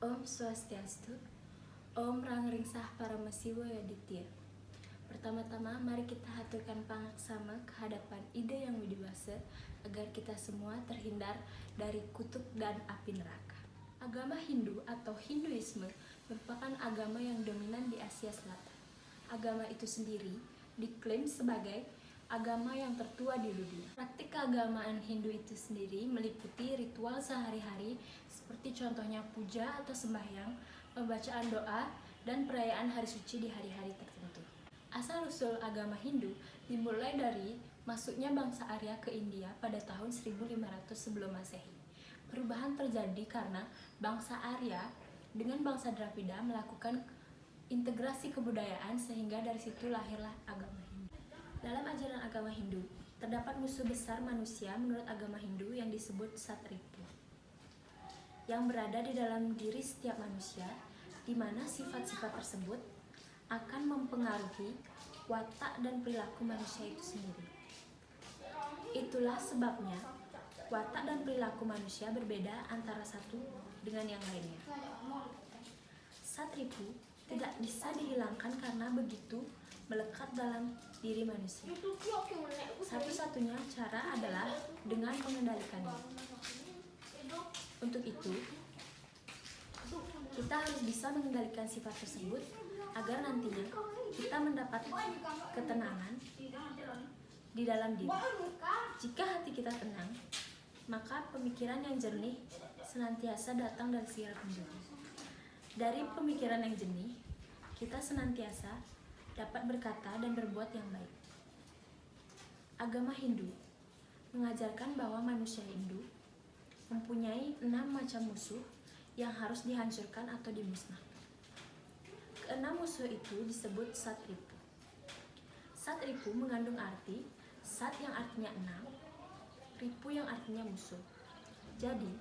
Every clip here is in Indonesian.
Om Swastiastu, Om Rangringsah Paramasiwa Yaditya. Pertama-tama, mari kita haturkan pangaksama kehadapan ide yang widiwasa agar kita semua terhindar dari kutuk dan api neraka. Agama Hindu atau Hinduisme merupakan agama yang dominan di Asia Selatan. Agama itu sendiri diklaim sebagai agama yang tertua di dunia. Praktik keagamaan Hindu itu sendiri meliputi ritual sehari-hari seperti contohnya puja atau sembahyang, pembacaan doa, dan perayaan hari suci di hari-hari tertentu. Asal-usul agama Hindu dimulai dari masuknya bangsa Arya ke India pada tahun 1500 sebelum Masehi. Perubahan terjadi karena bangsa Arya dengan bangsa Dravida melakukan integrasi kebudayaan sehingga dari situ lahirlah agama Hindu. Dalam ajaran agama Hindu, terdapat musuh besar manusia menurut agama Hindu yang disebut Satripu, yang berada di dalam diri setiap manusia, di mana sifat-sifat tersebut akan mempengaruhi watak dan perilaku manusia itu sendiri. Itulah sebabnya watak dan perilaku manusia berbeda antara satu dengan yang lainnya. Satripu tidak bisa dihilangkan karena begitu melekat dalam diri manusia. Satu-satunya cara adalah dengan mengendalikannya. Untuk itu, kita harus bisa mengendalikan sifat tersebut agar nantinya kita mendapat ketenangan di dalam diri. Jika hati kita tenang, maka pemikiran yang jernih senantiasa datang dari segala penjuru. Dari pemikiran yang jernih, kita senantiasa dapat berkata dan berbuat yang baik. Agama Hindu mengajarkan bahwa manusia Hindu mempunyai 6 macam musuh yang harus dihancurkan atau dimusnahkan. Keenam musuh itu disebut Satripu. Satripu mengandung arti Sat yang artinya 6, Ripu yang artinya musuh. Jadi,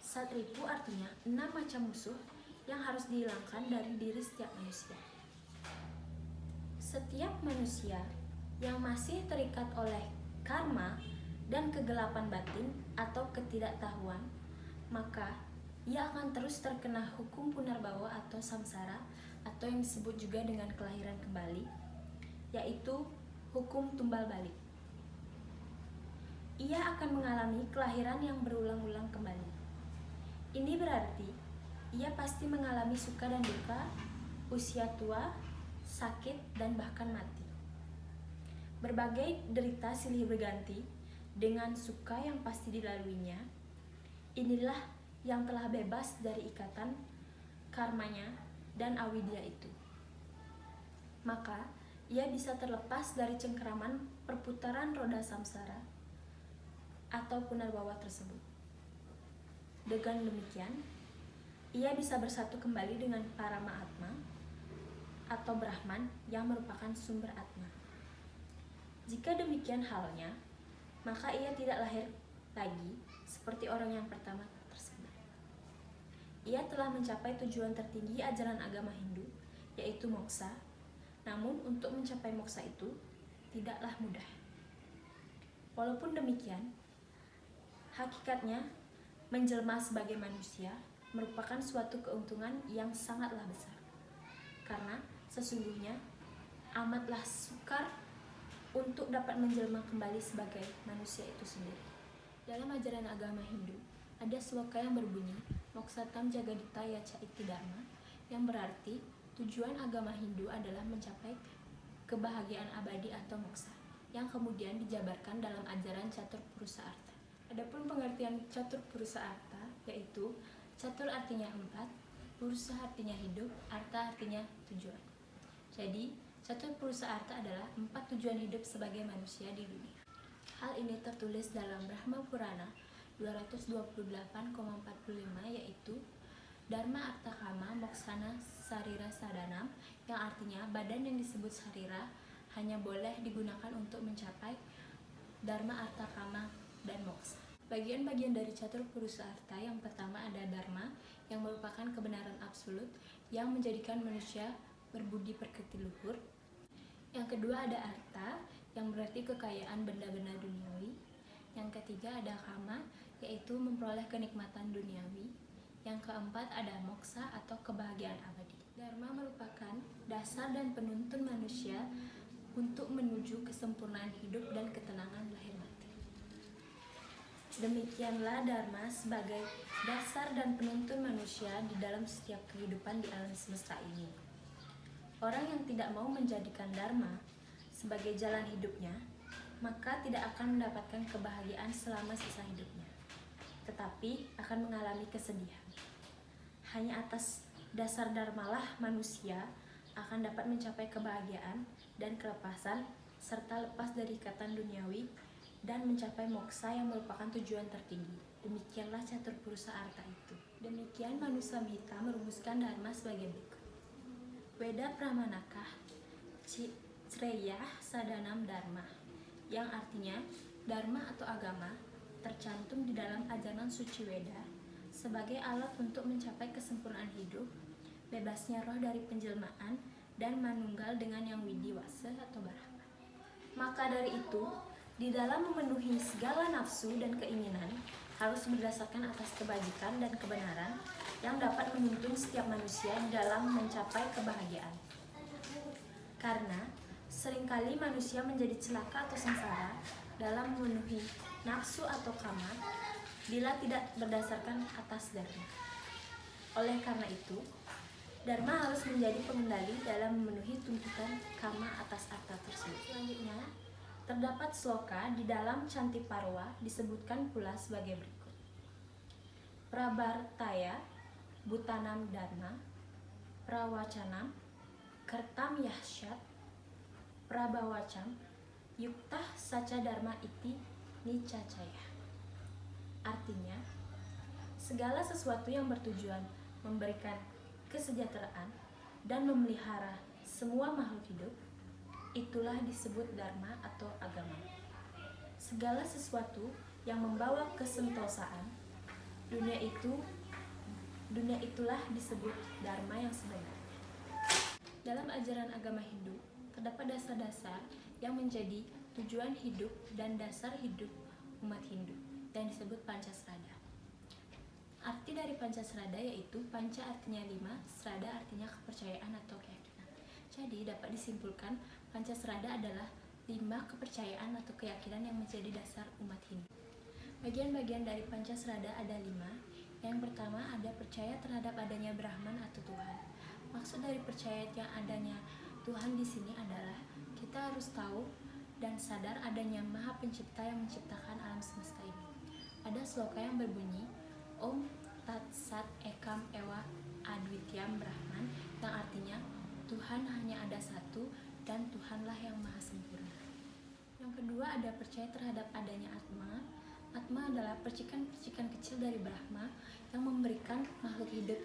Satripu artinya 6 macam musuh yang harus dihilangkan dari diri setiap manusia. Setiap manusia yang masih terikat oleh karma dan kegelapan batin atau ketidaktahuan, maka ia akan terus terkena hukum punarbawa atau samsara, atau yang disebut juga dengan kelahiran kembali, yaitu hukum tumbal balik. Ia akan mengalami kelahiran yang berulang-ulang kembali. Ini berarti ia pasti mengalami suka dan duka, usia tua, sakit, dan bahkan mati. Berbagai derita silih berganti dengan suka yang pasti dilaluinya. Inilah yang telah bebas dari ikatan karmanya dan avidya itu. Maka ia bisa terlepas dari cengkeraman perputaran roda samsara atau punarbawa tersebut. Dengan demikian, ia bisa bersatu kembali dengan Paramaatma atau Brahman yang merupakan sumber Atma. Jika demikian halnya, maka ia tidak lahir lagi seperti orang yang pertama tersebut. Ia telah mencapai tujuan tertinggi ajaran agama Hindu, yaitu moksa. Namun untuk mencapai moksa itu tidaklah mudah. Walaupun demikian, hakikatnya menjelma sebagai manusia merupakan suatu keuntungan yang sangatlah besar. Karena sesungguhnya amatlah sukar untuk dapat menjelma kembali sebagai manusia itu sendiri. Dalam ajaran agama Hindu, ada sloka yang berbunyi Moksatam Jagadita Yacha Iti Dharma, yang berarti tujuan agama Hindu adalah mencapai kebahagiaan abadi atau moksa, yang kemudian dijabarkan dalam ajaran Catur Purusa Artha. Adapun pengertian Catur Purusa Artha yaitu Catur artinya 4, Purusa artinya hidup, Artha artinya tujuan. Jadi, Catur Purusa Artha adalah 4 tujuan hidup sebagai manusia di dunia. Hal ini tertulis dalam Brahma Purana 228,45, yaitu Dharma Artha Kama Moksana Sarira Sadanam, yang artinya badan yang disebut sarira hanya boleh digunakan untuk mencapai Dharma Artha Kama dan moksa. Bagian-bagian dari Catur Purusa Artha yang pertama ada Dharma, yang merupakan kebenaran absolut yang menjadikan manusia berbudi pekerti luhur. Yang kedua ada Artha, yang berarti kekayaan benda-benda duniawi. Yang ketiga ada Kama, yaitu memperoleh kenikmatan duniawi. Yang keempat ada moksa atau kebahagiaan abadi. Dharma merupakan dasar dan penuntun manusia untuk menuju kesempurnaan hidup dan ketenangan lahir batin. Demikianlah Dharma sebagai dasar dan penuntun manusia di dalam setiap kehidupan di alam semesta ini. Orang yang tidak mau menjadikan Dharma sebagai jalan hidupnya, maka tidak akan mendapatkan kebahagiaan selama sisa hidupnya, tetapi akan mengalami kesedihan. Hanya atas dasar dharmalah manusia akan dapat mencapai kebahagiaan dan kelepasan serta lepas dari ikatan duniawi dan mencapai moksa yang merupakan tujuan tertinggi. Demikianlah catur purusa arta itu. Demikian Manusamhita merumuskan dharma sebagai berikut. Weda Pramanakah Creyah Sadanam Dharma, yang artinya dharma atau agama tercantum di dalam ajaran suci Weda sebagai alat untuk mencapai kesempurnaan hidup, bebasnya roh dari penjelmaan, dan manunggal dengan yang widiwasa atau Brahma. Maka dari itu, di dalam memenuhi segala nafsu dan keinginan harus berdasarkan atas kebajikan dan kebenaran yang dapat menuntun setiap manusia dalam mencapai kebahagiaan. Karena seringkali manusia menjadi celaka atau sengsara dalam memenuhi nafsu atau kama bila tidak berdasarkan atas dharma. Oleh karena itu, dharma harus menjadi pengendali dalam memenuhi tuntutan kama atas arta tersebut. Selanjutnya, terdapat sloka di dalam Cantiparwa disebutkan pula sebagai berikut. Prabartaya Bhutanam Dharma Prawacanam Kertam Yahsyat Prabhawacam Yuktah Saca Dharma Iti Nicacaya. Artinya, segala sesuatu yang bertujuan memberikan kesejahteraan dan memelihara semua makhluk hidup, itulah disebut dharma atau agama. Segala sesuatu yang membawa kesentosaan, dunia itulah disebut dharma yang sebenarnya. Dalam ajaran agama Hindu, terdapat dasar-dasar yang menjadi tujuan hidup dan dasar hidup umat Hindu dan disebut Pancasrada. Arti dari Pancasrada yaitu Panca artinya 5, Srada artinya kepercayaan atau keyakinan. Jadi dapat disimpulkan Pancasrada adalah 5 kepercayaan atau keyakinan yang menjadi dasar umat Hindu. Bagian-bagian dari Pancasrada ada 5. Yang pertama ada percaya terhadap adanya Brahman atau Tuhan. Maksud dari percaya yang adanya Tuhan di sini adalah kita harus tahu dan sadar adanya Maha Pencipta yang menciptakan alam semesta ini. Ada sloka yang berbunyi Om Tat Sat Ekam Ewa Adwityam Brahman, yang artinya Tuhan hanya ada satu dan Tuhanlah yang maha sempurna. Yang kedua ada percaya terhadap adanya Atma. Atma adalah percikan-percikan kecil dari Brahma yang memberikan makhluk hidup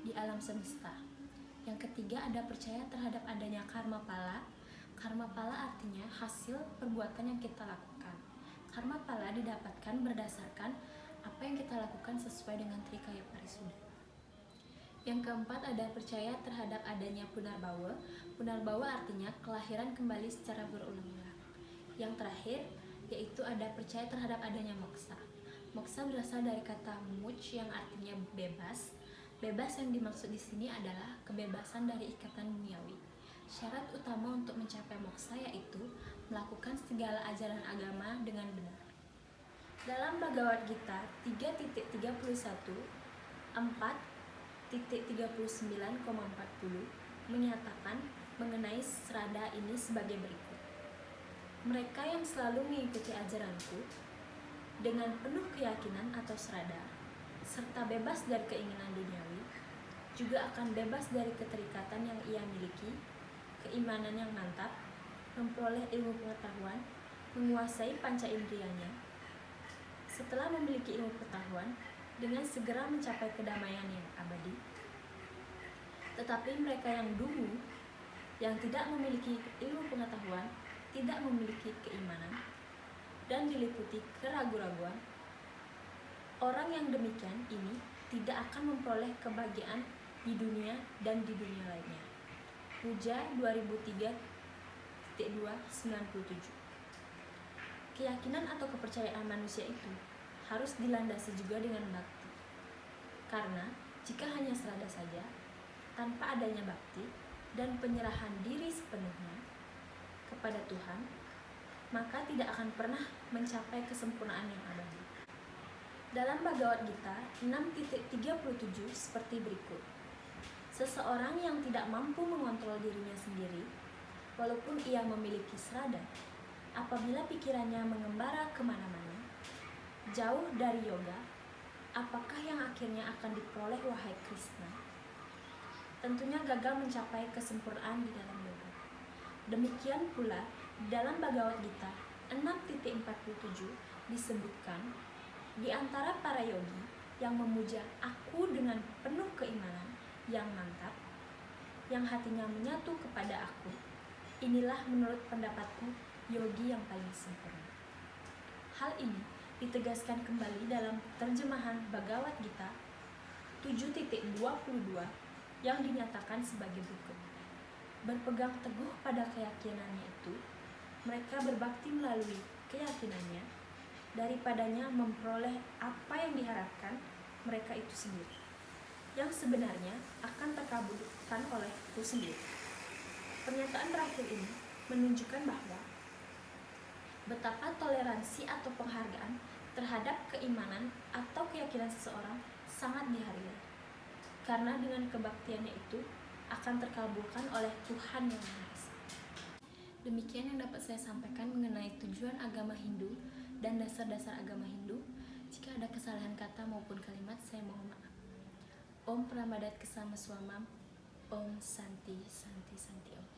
di alam semesta. Yang ketiga ada percaya terhadap adanya karma pala. Karma pala artinya hasil perbuatan yang kita lakukan. Karma pala didapatkan berdasarkan apa yang kita lakukan sesuai dengan Trikaya Parisuddha. Yang keempat ada percaya terhadap adanya Punarbawa. Punarbawa artinya kelahiran kembali secara berulang-ulang. Yang terakhir yaitu ada percaya terhadap adanya moksa. Moksa berasal dari kata much yang artinya bebas. Bebas yang dimaksud di sini adalah kebebasan dari ikatan duniawi. Syarat utama untuk mencapai moksa yaitu melakukan segala ajaran agama dengan benar. Dalam Bhagavad Gita 3.31 4.39,40 menyatakan mengenai Srada ini sebagai berikut. Mereka yang selalu mengikuti ajaranku dengan penuh keyakinan atau Srada serta bebas dari keinginan duniawi juga akan bebas dari keterikatan yang ia miliki, keimanan yang mantap, memperoleh ilmu pengetahuan, menguasai panca indrianya. Setelah memiliki ilmu pengetahuan, dengan segera mencapai kedamaian yang abadi. Tetapi mereka yang dungu, yang tidak memiliki ilmu pengetahuan, tidak memiliki keimanan, dan diliputi keraguan-raguan, orang yang demikian ini tidak akan memperoleh kebahagiaan di dunia dan di dunia lainnya. Puja 2003.297. Keyakinan atau kepercayaan manusia itu harus dilandasi juga dengan bakti. Karena jika hanya serada saja, tanpa adanya bakti dan penyerahan diri sepenuhnya kepada Tuhan, maka tidak akan pernah mencapai kesempurnaan yang abadi. Dalam Bhagavad Gita 6.37 seperti berikut. Seseorang yang tidak mampu mengontrol dirinya sendiri, walaupun ia memiliki serada, apabila pikirannya mengembara kemana-mana, jauh dari yoga, apakah yang akhirnya akan diperoleh wahai Krishna? Tentunya gagal mencapai kesempurnaan di dalam yoga. Demikian pula dalam Bhagavad Gita 6.47 disebutkan, di antara para yogi yang memuja aku dengan penuh keimanan yang mantap, yang hatinya menyatu kepada aku, inilah menurut pendapatku yogi yang paling sempurna. Hal ini ditegaskan kembali dalam terjemahan Bhagavad Gita 7.22 yang dinyatakan sebagai berikut. Berpegang teguh pada keyakinannya itu, mereka berbakti melalui keyakinannya, daripadanya memperoleh apa yang diharapkan mereka itu sendiri, yang sebenarnya akan terkabulkan oleh itu sendiri. Pernyataan terakhir ini menunjukkan bahwa betapa toleransi atau penghargaan terhadap keimanan atau keyakinan seseorang sangat dihargai, karena dengan kebaktiannya itu akan terkabulkan oleh Tuhan Yang Maha Esa. Demikian yang dapat saya sampaikan mengenai tujuan agama Hindu dan dasar-dasar agama Hindu. Jika ada kesalahan kata maupun kalimat, saya mohon maaf. Om Pranamadat Kesama Swamam. Om Santi Santi Santi Om.